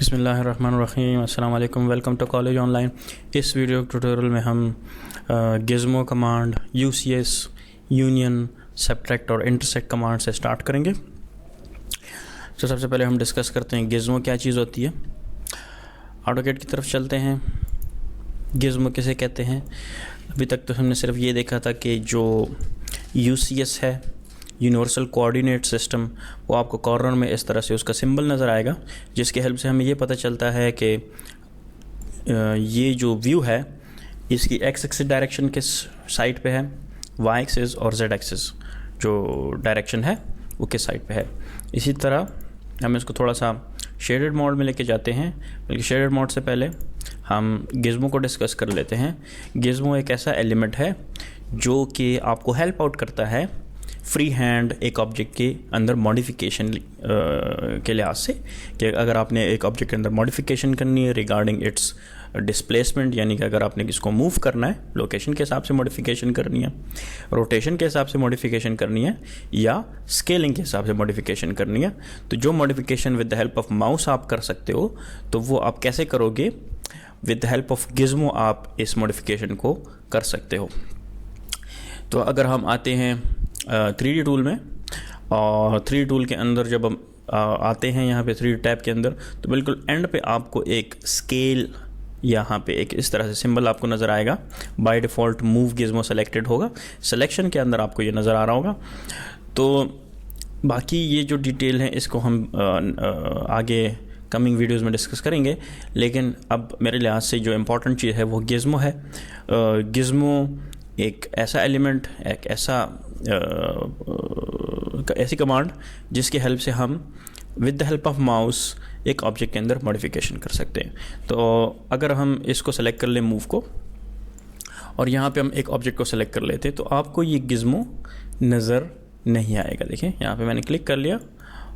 बिस्मिल्लाहिर्रहमानिर्रहीम। अस्सलाम वालेकुम। Welcome to college online. इस वीडियो ट्यूटोरियल में हम gizmo command, UCS, union, subtract और इंटरसेक्ट कमांड से स्टार्ट करेंगे। तो सबसे पहले हम डिस्कस करते हैं गिज़्मो क्या चीज़ होती है। ऑटोकैड की तरफ चलते हैं। गिज़्मो किसे कहते हैं? अभी तक तो हमने सिर्फ ये देखा था कि जो यूसीएस है, यूनिवर्सल कोऑर्डिनेट सिस्टम, वो आपको कॉर्नर में इस तरह से उसका सिंबल नज़र आएगा, जिसके हेल्प से हमें ये पता चलता है कि ये जो व्यू है इसकी एक्स एक्सिस डायरेक्शन किस साइड पे है, वाई एक्सिस और जेड एक्सिस जो डायरेक्शन है वो किस साइड पे है। इसी तरह हम इसको थोड़ा सा शेडेड मोड में लेके जाते हैं, बल्कि शेडेड मोड से पहले हम गिज़्मो को डिस्कस कर लेते हैं। गिज़्मो एक ऐसा एलिमेंट है जो कि आपको हेल्प आउट करता है फ्री हैंड एक ऑब्जेक्ट के अंदर मॉडिफिकेशन के लिहाज से, कि अगर आपने एक ऑब्जेक्ट के अंदर मॉडिफिकेशन करनी है रिगार्डिंग इट्स डिस्प्लेसमेंट, यानी कि अगर आपने किसको मूव करना है, लोकेशन के हिसाब से मॉडिफिकेशन करनी है, रोटेशन के हिसाब से मॉडिफिकेशन करनी है, या स्केलिंग के हिसाब से मॉडिफिकेशन करनी है, तो जो modification with the help of mouse आप कर सकते हो, तो वो आप कैसे करोगे? With the help of Gizmo आप इस मॉडिफिकेशन को कर सकते हो। तो अगर हम आते हैं 3D टूल में, और 3D टूल के अंदर जब हम आते हैं यहाँ पे 3D टैब के अंदर, तो बिल्कुल एंड पे आपको एक स्केल, यहाँ पे एक इस तरह से सिंबल आपको नज़र आएगा। By default move Gizmo selected होगा, सिलेक्शन के अंदर आपको ये नज़र आ रहा होगा। तो बाकी ये जो डिटेल है इसको हम आगे कमिंग वीडियोज़ में डिस्कस करेंगे, लेकिन अब मेरे लिहाज से जो इम्पोर्टेंट चीज़ है वो गिज़्मो है। गिज़्मो एक ऐसा एलिमेंट, एक ऐसी कमांड जिसकी हेल्प से हम with the help of mouse एक ऑब्जेक्ट के अंदर मॉडिफिकेशन कर सकते हैं। तो अगर हम इसको सेलेक्ट कर लें मूव को, और यहाँ पे हम एक ऑब्जेक्ट को सेलेक्ट कर लेते हैं, तो आपको ये गिज़्मो नज़र नहीं आएगा। देखिए यहाँ पे मैंने क्लिक कर लिया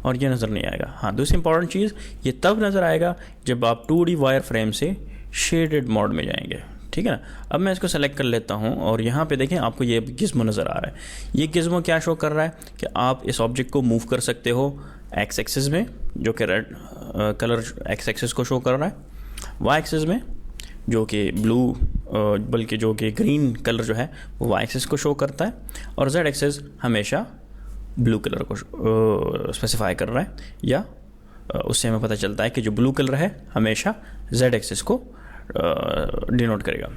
और ये नज़र नहीं आएगा। हाँ, दूसरी इंपॉर्टेंट चीज़, ये तब नज़र आएगा जब आप 2D वायर फ्रेम से शेडेड मोड में जाएंगे, ठीक है ना। अब मैं इसको सेलेक्ट कर लेता हूँ और यहाँ पे देखें आपको ये गिज़्मो नज़र आ रहा है। ये गिज़्मो क्या शो कर रहा है कि आप इस ऑब्जेक्ट को मूव कर सकते हो एक्स एक्सिस में, जो कि रेड कलर एक्स एक्सिस को शो कर रहा है, वाई एक्सिस में जो कि ब्लू, बल्कि जो कि ग्रीन कलर जो है वो वाई एक्सिस को शो करता है, और जेड एक्सिस हमेशा ब्लू कलर को स्पेसिफाई कर रहा है, या उससे हमें पता चलता है कि जो ब्लू कलर है हमेशा जेड एक्सिस को डिनोट करेगा।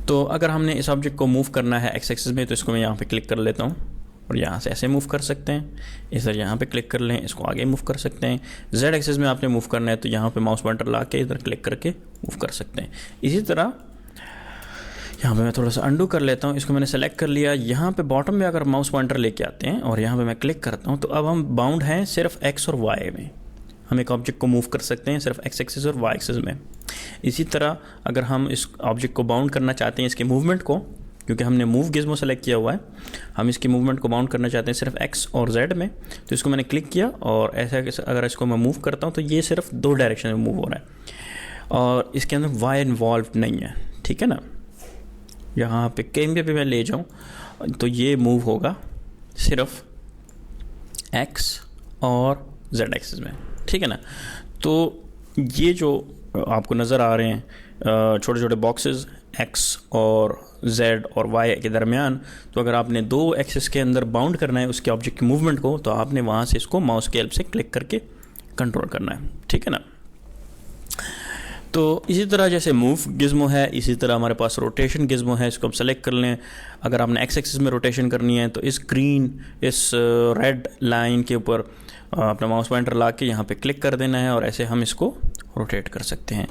तो अगर हमने इस ऑब्जेक्ट को मूव करना है एक्स एक्सिस में, तो इसको मैं यहाँ पे क्लिक कर लेता हूँ और यहाँ से ऐसे मूव कर सकते हैं। इधर यहाँ पे क्लिक कर लें, इसको आगे मूव कर सकते हैं। जेड एक्सिस में आपने मूव करना है तो यहाँ पे माउस पॉइंटर ला के इधर क्लिक करके मूव कर सकते हैं। इसी तरह यहाँ पे मैं थोड़ा सा अंडू कर लेता हूँ, इसको मैंने सेलेक्ट कर लिया। यहाँ पे बॉटम में अगर माउस पॉइंटर लेके आते हैं और यहाँ पे मैं क्लिक करता हूँ, तो अब हम बाउंड हैं सिर्फ एक्स और वाई में। हम एक ऑब्जेक्ट को मूव कर सकते हैं सिर्फ एक्स एक्सिस और वाई एक्सिस में। इसी तरह अगर हम इस ऑब्जेक्ट को बाउंड करना चाहते हैं, इसके मूवमेंट को, क्योंकि हमने मूव गिज़्मो सेलेक्ट किया हुआ है, हम इसकी मूवमेंट को बाउंड करना चाहते हैं सिर्फ एक्स और जेड में, तो इसको मैंने क्लिक किया और ऐसा अगर इसको मैं मूव करता हूँ तो ये सिर्फ 2 डायरेक्शन में मूव हो रहा है और इसके अंदर वाई इन्वॉल्व नहीं है, ठीक है ना। यहाँ पे कहीं पे मैं ले जाऊँ तो ये मूव होगा सिर्फ एक्स और जेड एक्सिस में, ठीक है ना। तो ये जो आपको नज़र आ रहे हैं छोटे छोटे बॉक्सेस एक्स और जेड और वाई के दरमियान, तो अगर आपने 2 एक्सिस के अंदर बाउंड करना है उसके ऑब्जेक्ट के मूवमेंट को, तो आपने वहाँ से इसको माउस के हेल्प से क्लिक करके कंट्रोल करना है, ठीक है ना। तो इसी तरह जैसे मूव गिज़्मो है, इसी तरह हमारे पास रोटेशन गिज़्मो है। इसको हम सेलेक्ट कर लें। अगर आपने एक्स एक्सिस में रोटेशन करनी है तो इस ग्रीन, इस रेड लाइन के ऊपर अपना माउस पॉइंटर ला के यहाँ पे क्लिक कर देना है और ऐसे हम इसको रोटेट कर सकते हैं।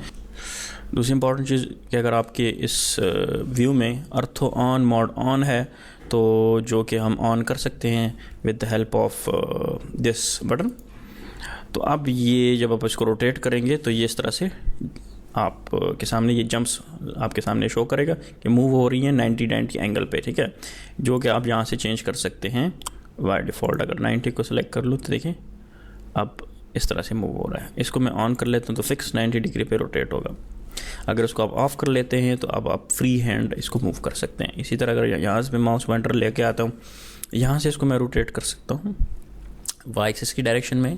दूसरी इंपॉर्टेंट चीज़ कि अगर आपके इस व्यू में अर्थो ऑन मोड ऑन है, तो जो कि हम ऑन कर सकते हैं with the help of this button. तो अब ये जब आप इसको रोटेट करेंगे तो ये इस तरह से आपके सामने ये जंप्स आपके सामने शो करेगा कि मूव हो रही हैं 90 एंगल पे, ठीक है, जो कि आप यहाँ से चेंज कर सकते हैं बाय डिफ़ॉल्ट। अगर 90 को सिलेक्ट कर लूँ तो देखिए अब इस तरह से मूव हो रहा है। इसको मैं ऑन कर लेता हूँ तो फिक्स 90 डिग्री पे रोटेट होगा। अगर इसको आप ऑफ़ कर लेते हैं तो अब आप फ्री हैंड इसको मूव कर सकते हैं। इसी तरह अगर यहाँ से मैं माउस पॉइंटर लेके आता हूँ, यहाँ से इसको मैं रोटेट कर सकता हूँ वाई एक्सिस की डायरेक्शन में।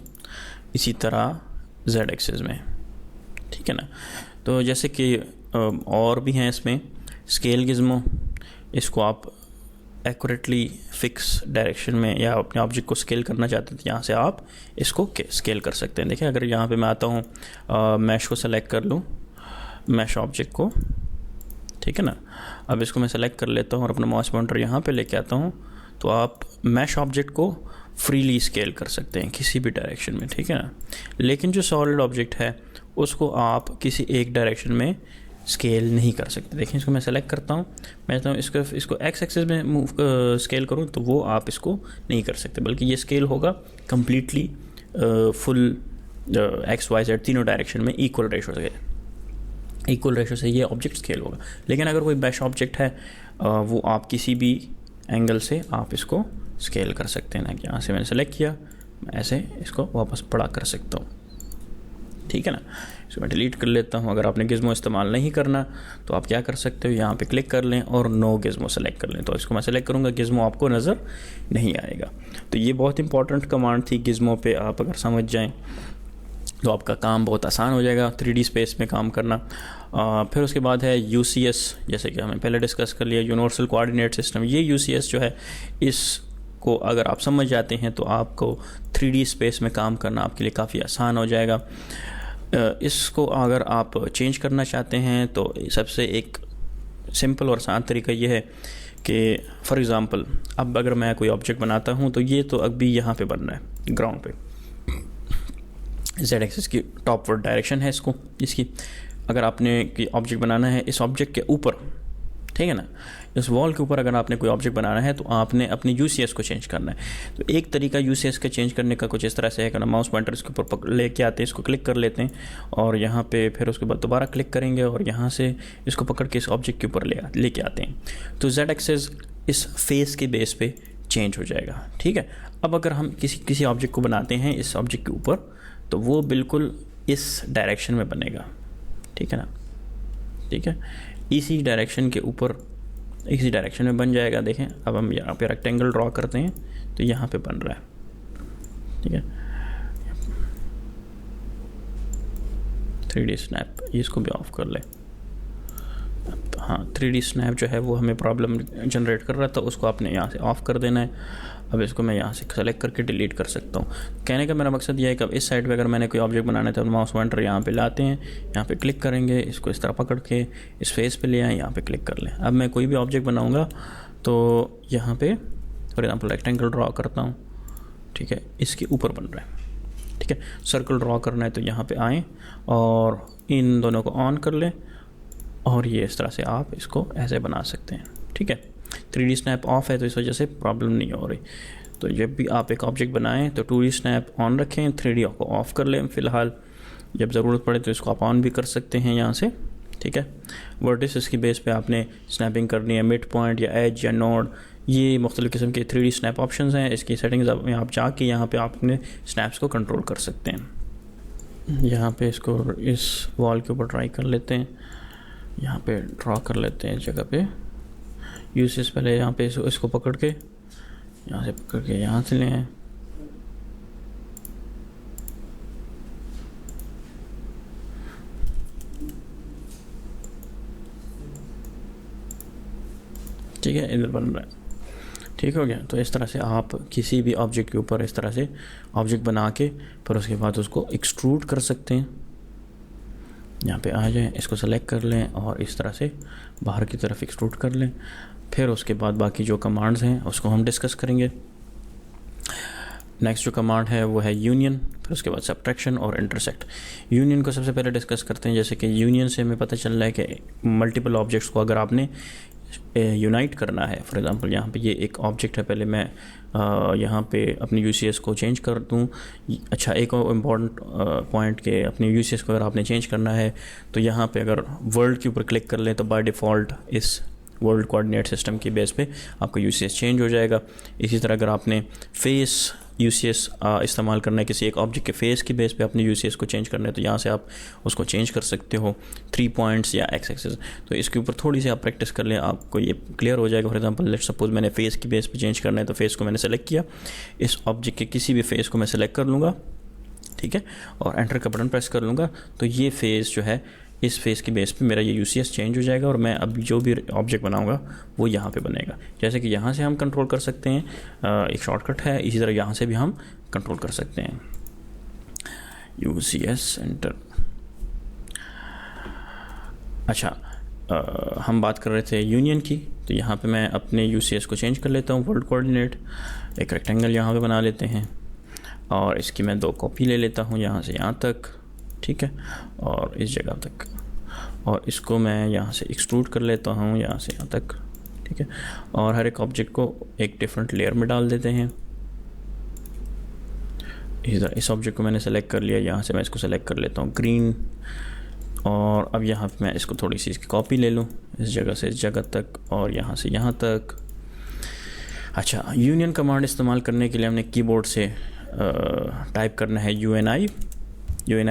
इसी तरह जेड एक्सिस में, ठीक है ना। तो जैसे कि और भी हैं इसमें स्केल गिज़्मो, इसको आप एक्यूरेटली फिक्स डायरेक्शन में या अपने ऑब्जेक्ट को स्केल करना चाहते हैं तो यहाँ से आप इसको स्केल कर सकते हैं। देखिए अगर यहाँ पे मैं आता हूँ मैश को सेलेक्ट कर लूँ, मैश ऑब्जेक्ट को, ठीक है ना। अब इसको मैं सेलेक्ट कर लेता हूँ और अपना माउस पॉइंटर यहाँ पे लेके आता हूँ, तो आप मैश ऑब्जेक्ट को फ्रीली स्केल कर सकते हैं किसी भी डायरेक्शन में, ठीक है ना। लेकिन जो सॉलिड ऑब्जेक्ट है उसको आप किसी एक डायरेक्शन में स्केल नहीं कर सकते। देखिए इसको मैं सेलेक्ट करता हूँ, मैं चाहता हूँ इसको एक्स एक्सिस में मूव स्केल करूँ, तो वो आप इसको नहीं कर सकते, बल्कि ये स्केल होगा completely full X Y Z तीनों डायरेक्शन में इक्वल रेशो से ये ऑब्जेक्ट स्केल होगा। लेकिन अगर कोई मैश ऑब्जेक्ट है वो आप किसी भी एंगल से आप इसको स्केल कर सकते हैं ना, कि यहाँ से मैंने सेलेक्ट किया, मैं ऐसे इसको वापस बड़ा कर सकता हूँ, ठीक है ना। इसको मैं डिलीट कर लेता हूँ। अगर आपने गिज़्मो इस्तेमाल नहीं करना तो आप क्या कर सकते हो, यहाँ पे क्लिक कर लें और नो गिज़्मो सेलेक्ट कर लें। तो इसको मैं सेलेक्ट करूँगा, गिज़्मो आपको नज़र नहीं आएगा। तो ये बहुत इंपॉर्टेंट कमांड थी, गिज़्मो पे आप अगर समझ जाएं तो आपका काम बहुत आसान हो जाएगा 3D स्पेस में काम करना। फिर उसके बाद है UCS, जैसे कि हमें पहले डिस्कस कर लिया, यूनिवर्सल कोऑर्डिनेट सिस्टम। ये UCS जो है, इसको अगर आप समझ जाते हैं तो आपको 3D स्पेस में काम करना आपके लिए काफ़ी आसान हो जाएगा। इसको अगर आप चेंज करना चाहते हैं तो सबसे एक सिंपल और आसान तरीका ये है कि फॉर एग्ज़ाम्पल अब अगर मैं कोई ऑब्जेक्ट बनाता हूँ तो ये तो अभी यहाँ पे बन रहा है ग्राउंड पे, जेड एक्सिस की टॉपवर्ड डायरेक्शन है इसकी। अगर आपने कोई ऑब्जेक्ट बनाना है इस ऑब्जेक्ट के ऊपर, ठीक है ना, इस वॉल के ऊपर अगर आपने कोई ऑब्जेक्ट बनाना है तो आपने अपनी UCS को चेंज करना है। तो एक तरीका UCS का चेंज करने का कुछ इस तरह से है कि ना, माउस पॉइंटर इसके ऊपर लेके आते हैं, इसको क्लिक कर लेते हैं और यहाँ पे फिर उसके बाद दोबारा क्लिक करेंगे और यहाँ से इसको पकड़ के इस ऑब्जेक्ट के ऊपर लेके आते हैं। तो जेड एक्सिस इस फेस के बेस पे चेंज हो जाएगा, ठीक है। अब अगर हम किसी ऑब्जेक्ट को बनाते हैं इस ऑब्जेक्ट के ऊपर तो वो बिल्कुल इस डायरेक्शन में बनेगा, ठीक है ना, ठीक है। इसी डायरेक्शन के ऊपर इसी डायरेक्शन में बन जाएगा। देखें अब हम यहाँ पे रेक्टेंगल ड्रॉ करते हैं तो यहाँ पे बन रहा है, ठीक है। 3D स्नैप, इसको भी ऑफ कर ले। हाँ, 3D स्नैप जो है वो हमें प्रॉब्लम जनरेट कर रहा था, उसको आपने यहाँ से ऑफ़ कर देना है। अब इसको मैं यहाँ से सेलेक्ट करके डिलीट कर सकता हूँ। कहने का मेरा मकसद ये है कि अब इस साइड पे अगर मैंने कोई ऑब्जेक्ट बनाना है तो माउस पॉइंटर यहाँ पे लाते हैं, यहाँ पे क्लिक करेंगे, इसको इस तरह पकड़ के इस फेस पे ले आए, यहाँ पे क्लिक कर लें। अब मैं कोई भी ऑब्जेक्ट बनाऊँगा तो यहाँ पे फॉर एग्जाम्पल रेक्टेंगल ड्रॉ करता हूँ, ठीक है, इसके ऊपर बन रहा है, ठीक है। सर्कल ड्रॉ करना है तो यहाँ पर आएँ और इन दोनों को ऑन कर लें और ये इस तरह से आप इसको ऐसे बना सकते हैं, ठीक है। 3D स्नैप ऑफ है तो इस वजह से प्रॉब्लम नहीं हो रही। तो जब भी आप एक ऑब्जेक्ट बनाएं तो 2D स्नैप ऑन रखें, 3D को ऑफ़ कर लें फ़िलहाल। जब ज़रूरत पड़े तो इसको आप ऑन भी कर सकते हैं यहाँ से, ठीक है। वर्टिसेस की बेस पे आपने स्नैपिंग करनी है, मिड पॉइंट या एज या नोड, ये मुख्तलिफ़ किस्म के 3D स्नैप ऑप्शंस हैं। इसकी सेटिंग्स आप जाके यहाँ पे आप अपने स्नैप्स को कंट्रोल कर सकते हैं। यहाँ पे इसको इस वॉल के ऊपर ट्राई कर लेते हैं, यहाँ पे ड्रॉ कर लेते हैं इस जगह पे। यूसेस पहले यहाँ पे इसको पकड़ के यहाँ से पकड़ के यहाँ से ले आए, ठीक है, इधर बन रहा है, ठीक हो गया। तो इस तरह से आप किसी भी ऑब्जेक्ट के ऊपर इस तरह से ऑब्जेक्ट बना के फिर उसके बाद उसको एक्सट्रूड कर सकते हैं। यहाँ पे आ जाएं, इसको सेलेक्ट कर लें और इस तरह से बाहर की तरफ एक्सट्रूड कर लें। फिर उसके बाद बाकी जो कमांड्स हैं उसको हम डिस्कस करेंगे। नेक्स्ट जो कमांड है वो है यूनियन, फिर उसके बाद सब्ट्रैक्शन और इंटरसेक्ट। यूनियन को सबसे पहले डिस्कस करते हैं। जैसे कि यूनियन से हमें पता चल रहा है कि मल्टीपल ऑब्जेक्ट्स को अगर आपने यूनाइट करना है, फॉर एग्जांपल यहाँ पे ये एक ऑब्जेक्ट है, पहले मैं यहाँ पे अपनी UCS को चेंज कर दूँ। अच्छा, एक और इम्पॉर्टेंट पॉइंट के अपनी UCS को अगर आपने चेंज करना है तो यहाँ पे अगर वर्ल्ड के ऊपर क्लिक कर लें तो बाय डिफ़ॉल्ट इस वर्ल्ड कोऑर्डिनेट सिस्टम की बेस पे आपका UCS चेंज हो जाएगा। इसी तरह अगर आपने फेस UCS इस्तेमाल करना है, किसी एक ऑब्जेक्ट के फेस की बेस पे अपने UCS को चेंज करना है तो यहाँ से आप उसको चेंज कर सकते हो 3 पॉइंट्स या एक्स एक्सिस। तो इसके ऊपर थोड़ी सी आप प्रैक्टिस कर लें, आपको ये क्लियर हो जाएगा। फॉर एग्जांपल लेट्स सपोज मैंने फेस की बेस पे चेंज करना है तो फेस को मैंने सेलेक्ट किया, इस ऑब्जेक्ट के किसी भी फेस को मैं सेलेक्ट कर लूँगा, ठीक है, और एंटर का बटन प्रेस कर लूँगा तो ये फेस जो है, इस फेस के बेस पे मेरा ये यूसीएस चेंज हो जाएगा और मैं अब जो भी ऑब्जेक्ट बनाऊंगा वो यहाँ पे बनेगा। जैसे कि यहाँ से हम कंट्रोल कर सकते हैं, एक शॉर्टकट है, इसी तरह यहाँ से भी हम कंट्रोल कर सकते हैं। UCS enter. अच्छा, हम बात कर रहे थे यूनियन की, तो यहाँ पे मैं अपने यूसीएस को चेंज कर लेता हूँ, वर्ल्ड कोऑर्डिनेट, एक रेक्टेंगल यहाँ पे बना लेते हैं और इसकी मैं 2 कॉपी ले लेता हूँ यहाँ से यहाँ तक, ठीक है, और इस जगह तक, और इसको मैं यहाँ से एक्सट्रूड कर लेता हूँ यहाँ से यहाँ तक, ठीक है, और हर एक ऑब्जेक्ट को एक डिफरेंट लेयर में डाल देते हैं। इस ऑब्जेक्ट को मैंने सेलेक्ट कर लिया, यहाँ से मैं इसको सेलेक्ट कर लेता हूँ ग्रीन, और अब यहाँ पे मैं इसको थोड़ी सी इसकी कॉपी ले लूँ, इस जगह से इस जगह तक और यहाँ से यहाँ तक। अच्छा, यूनियन कमांड इस्तेमाल करने के लिए हमने कीबोर्ड से टाइप करना है UNI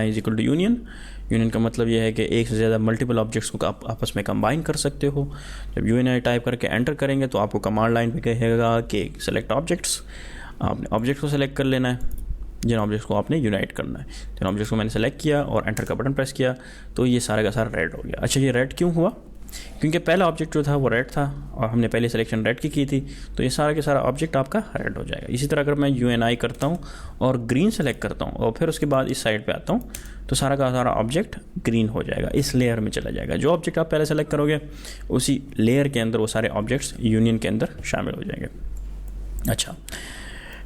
is equal to union. Union का मतलब यह है कि एक से ज़्यादा मल्टीपल ऑब्जेक्ट्स को आप आपस में कंबाइन कर सकते हो। जब UNI टाइप करके एंटर करेंगे तो आपको कमांड लाइन पे कहेगा कि सेलेक्ट ऑब्जेक्ट्स, आपने ऑब्जेक्ट को सेलेक्ट कर लेना है, जिन ऑब्जेक्ट्स को आपने यूनाइट करना है। जिन ऑब्जेक्ट्स को मैंने सेलेक्ट किया और एंटर का बटन प्रेस किया तो ये सारा का सारा रेड हो गया। अच्छा, ये रेड क्यों हुआ? क्योंकि पहला ऑब्जेक्ट जो था वो रेड था और हमने पहले सिलेक्शन रेड की थी, तो ये सारा के सारा ऑब्जेक्ट आपका रेड हो जाएगा। इसी तरह अगर मैं UNI करता हूँ और ग्रीन सेलेक्ट करता हूँ और फिर उसके बाद इस साइड पे आता हूँ तो सारा का सारा ऑब्जेक्ट ग्रीन हो जाएगा, इस लेयर में चला जाएगा। जो ऑब्जेक्ट आप पहले सेलेक्ट करोगे उसी लेयर के अंदर वो सारे ऑब्जेक्ट्स यूनियन के अंदर शामिल हो जाएंगे। अच्छा,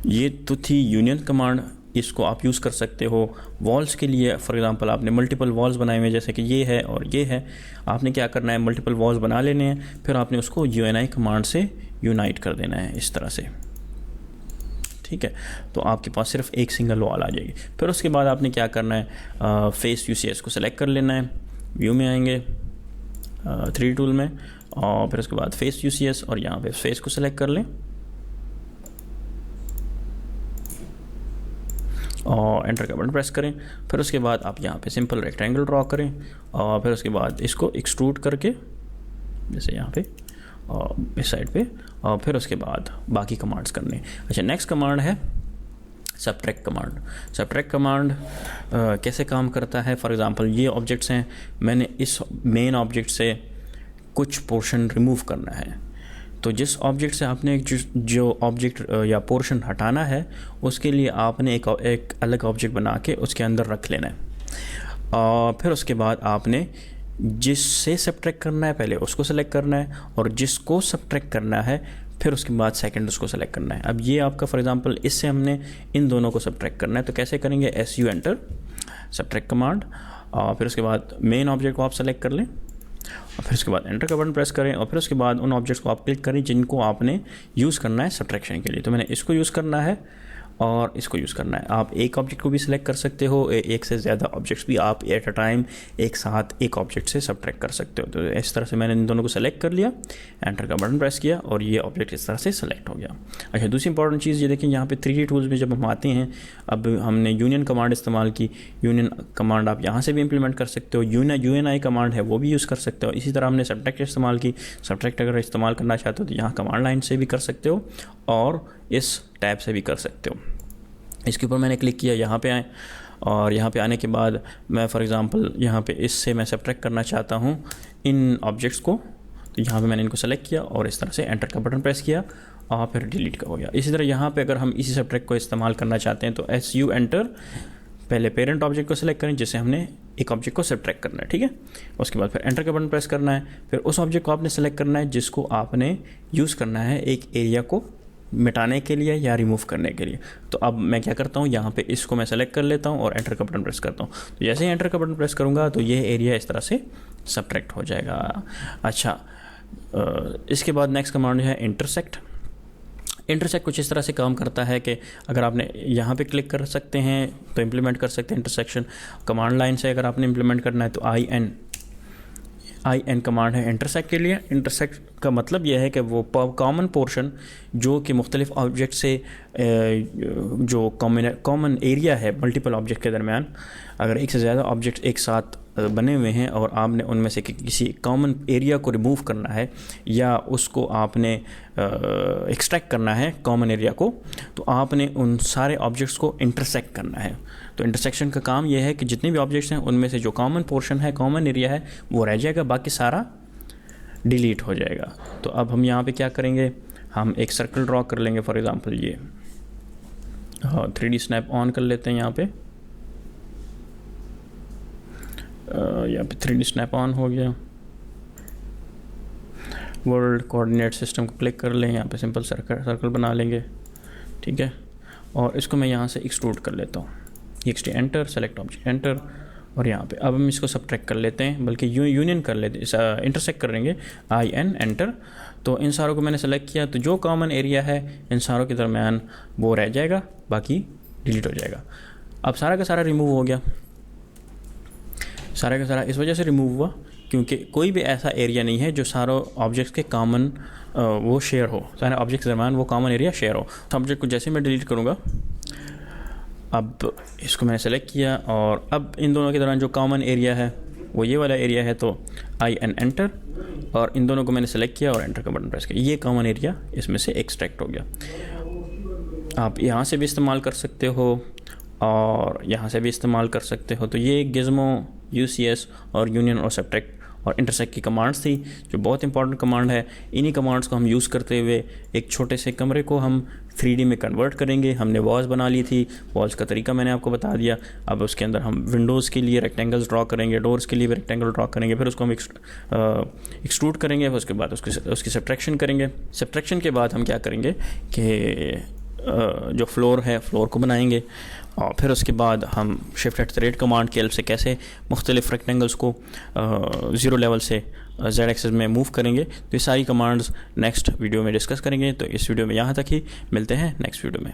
ये तो थी यूनियन कमांड, इसको आप यूज़ कर सकते हो वॉल्स के लिए। फॉर एग्जांपल आपने मल्टीपल वॉल्स बनाए हुए, जैसे कि ये है और ये है, आपने क्या करना है, मल्टीपल वॉल्स बना लेने हैं, फिर आपने उसको UNI कमांड से यूनाइट कर देना है इस तरह से, ठीक है। तो आपके पास सिर्फ एक सिंगल वॉल आ जाएगी। फिर उसके बाद आपने क्या करना है, फेस UCS को सेलेक्ट कर लेना है, व्यू में आएंगे 3D टूल में, और फिर उसके बाद फेस UCS और यहाँ पे फेस को सेलेक्ट कर लें और एंटर का बटन प्रेस करें। फिर उसके बाद आप यहाँ पे सिंपल रेक्टेंगल ड्रॉ करें और फिर उसके बाद इसको एक्सट्रूड करके जैसे यहाँ पे और इस साइड पे, और फिर उसके बाद बाकी कमांड्स करने। अच्छा, नेक्स्ट कमांड है सबट्रैक्ट कमांड। सबट्रैक्ट कमांड कैसे काम करता है? फॉर एग्जांपल ये ऑब्जेक्ट्स हैं, मैंने इस मेन ऑब्जेक्ट से कुछ पोर्शन रिमूव करना है, तो जिस ऑब्जेक्ट से आपने जो ऑब्जेक्ट या पोर्शन हटाना है उसके लिए आपने एक अलग ऑब्जेक्ट बना के उसके अंदर रख लेना है, और फिर उसके बाद आपने जिससे सबट्रैक्ट करना है पहले उसको सेलेक्ट करना है, और जिसको सबट्रैक्ट करना है फिर उसके बाद सेकंड उसको सेलेक्ट करना है। अब ये आपका फॉर एग्जांपल इससे हमने इन दोनों को सबट्रैक्ट करना है, तो कैसे करेंगे, SU एंटर सबट्रैक्ट कमांड, और फिर उसके बाद मेन ऑब्जेक्ट को आप सेलेक्ट कर लें और फिर उसके बाद एंटर का बटन प्रेस करें, और फिर उसके बाद उन ऑब्जेक्ट्स को आप क्लिक करें जिनको आपने यूज़ करना है सब्ट्रैक्शन के लिए। तो मैंने इसको यूज़ करना है और इसको यूज़ करना है। आप एक ऑब्जेक्ट को भी सिलेक्ट कर सकते हो, एक से ज़्यादा ऑब्जेक्ट्स भी आप एट अ टाइम एक साथ एक ऑब्जेक्ट से सब्ट्रैक्ट कर सकते हो। तो इस तरह से मैंने इन दोनों को सेलेक्ट कर लिया, एंटर का बटन प्रेस किया और ये ऑब्जेक्ट इस तरह से सेलेक्ट हो गया। अच्छा, दूसरी इंपॉर्टेंट चीज़ ये देखें, यहाँ पे 3D टूल्स में जब हम आते हैं, अब हमने यूनियन कमांड इस्तेमाल की। यूनियन कमांड आप यहाँ से भी इंप्लीमेंट कर सकते हो, UNI कमांड है वो भी यूज़ कर सकते हो। इसी तरह हमने सब्ट्रैक्ट इस्तेमाल की, सब्ट्रैक्ट अगर इस्तेमाल करना चाहते हो तो यहाँ कमांड लाइन से भी कर सकते हो और इस टैब से भी कर सकते हो। इसके ऊपर मैंने क्लिक किया, यहाँ पे आए, और यहाँ पे आने के बाद मैं फॉर एग्जांपल यहाँ पे इससे मैं सब्ट्रैक्ट करना चाहता हूँ इन ऑब्जेक्ट्स को, तो यहाँ पे मैंने इनको सेलेक्ट किया और इस तरह से एंटर का बटन प्रेस किया और फिर डिलीट का हो गया। इसी तरह यहाँ पे अगर हम इसी सब्ट्रैक्ट को इस्तेमाल करना चाहते हैं तो SU एंटर, पहले पेरेंट ऑब्जेक्ट को सेलेक्ट करें जिससे हमने एक ऑब्जेक्ट को सब्ट्रैक्ट करना है, ठीक है। उसके बाद फिर एंटर का बटन प्रेस करना है, फिर उस ऑब्जेक्ट को आपने सेलेक्ट करना है जिसको आपने यूज़ करना है एक एरिया को मिटाने के लिए या रिमूव करने के लिए। तो अब मैं क्या करता हूँ, यहाँ पे इसको मैं सेलेक्ट कर लेता हूँ और एंटर का बटन प्रेस करता हूँ। तो जैसे ही एंटर का बटन प्रेस करूँगा तो ये एरिया इस तरह से सब्ट्रैक्ट हो जाएगा। अच्छा, इसके बाद नेक्स्ट कमांड है इंटरसेक्ट। इंटरसेक्ट कुछ इस तरह से काम करता है कि अगर आपने यहाँ पे क्लिक कर सकते हैं तो इम्प्लीमेंट कर सकते हैं इंटरसेक्शन। कमांड लाइन से अगर आपने इम्प्लीमेंट करना है तो IN कमांड है इंटरसेक्ट के लिए। इंटरसेक्ट का मतलब यह है कि वो कॉमन पोर्शन जो कि मुख्तलिफ ऑब्जेक्ट से जो कॉमन एरिया है मल्टीपल ऑब्जेक्ट के दरमियान, अगर एक से ज़्यादा ऑब्जेक्ट एक साथ बने हुए हैं और आपने उनमें से किसी कॉमन एरिया को रिमूव करना है या उसको आपने एक्सट्रैक्ट करना है कॉमन एरिया को, तो आपने उन सारे ऑब्जेक्ट्स को इंटरसेक्ट करना है। तो इंटरसेक्शन का काम यह है कि जितने भी ऑब्जेक्ट्स हैं उनमें से जो कॉमन पोर्शन है, कॉमन एरिया है, वो रह जाएगा, बाकी सारा डिलीट हो जाएगा। तो अब हम यहाँ पे क्या करेंगे, हम एक सर्कल ड्रॉ कर लेंगे। फॉर एग्जांपल ये 3D स्नैप ऑन कर लेते हैं। यहाँ पे 3D स्नैप ऑन हो गया। वर्ल्ड कोऑर्डिनेट सिस्टम को क्लिक कर लें, यहाँ पे सिंपल सर्कल बना लेंगे, ठीक है। और इसको मैं यहाँ से एक्सट्रूड कर लेता हूँ, EXT enter, select object enter, और यहाँ पे अब हम इसको सब्ट्रैक्ट कर लेते हैं, बल्कि यूनियन कर लेते हैं, इंटरसेक्ट कर लेंगे, IN एंटर। तो इन सारों को मैंने सेलेक्ट किया, तो जो कॉमन एरिया है इन सारों के दरमियान वो रह जाएगा, बाकी डिलीट हो जाएगा। अब सारा का सारा रिमूव हो गया। सारा का सारा इस वजह से रिमूव हुआ क्योंकि कोई भी ऐसा एरिया नहीं है जो सारों ऑब्जेक्ट्स के कॉमन वो शेयर हो, सारे ऑब्जेक्ट्स के दरमियान वो कॉमन एरिया शेयर हो। ऑब्जेक्ट को जैसे मैं डिलीट करूँगा, अब इसको मैंने सेलेक्ट किया और अब इन दोनों के दौरान जो कॉमन एरिया है वो ये वाला एरिया है, तो IN एंटर, और इन दोनों को मैंने सेलेक्ट किया और एंटर का बटन प्रेस किया। ये कॉमन एरिया इसमें से एक्सट्रैक्ट हो गया। आप यहाँ से भी इस्तेमाल कर सकते हो और यहाँ से भी इस्तेमाल कर सकते हो। तो ये गिज़्मो, UCS और यूनियन और सब्ट्रैक्ट और इंटरसेक्ट की कमांड्स थी, जो बहुत इंपॉर्टेंट कमांड है। इन्हीं कमांड्स को हम यूज़ करते हुए एक छोटे से कमरे को हम 3D में कन्वर्ट करेंगे। हमने वॉल्स बना ली थी, वॉल्स का तरीका मैंने आपको बता दिया। अब उसके अंदर हम विंडोज़ के लिए रेक्टेंगल्स ड्रॉ करेंगे, डोर्स के लिए भी रेक्टेंगल ड्रॉ करेंगे, फिर उसको हम एक्सट्रूड करेंगे, फिर उसके बाद उसकी सब्ट्रैक्शन करेंगे। सब्ट्रैक्शन के बाद हम क्या करेंगे कि जो फ्लोर है, फ्लोर को बनाएंगे, और फिर उसके बाद हम shift कमांड की हेल्प से कैसे मुख्तलिफ रेक्टेंगल्स को 0 लेवल से Z एक्सिस में मूव करेंगे। तो ये सारी कमांड्स नेक्स्ट वीडियो में डिस्कस करेंगे। तो इस वीडियो में यहाँ तक ही, मिलते हैं नेक्स्ट वीडियो में।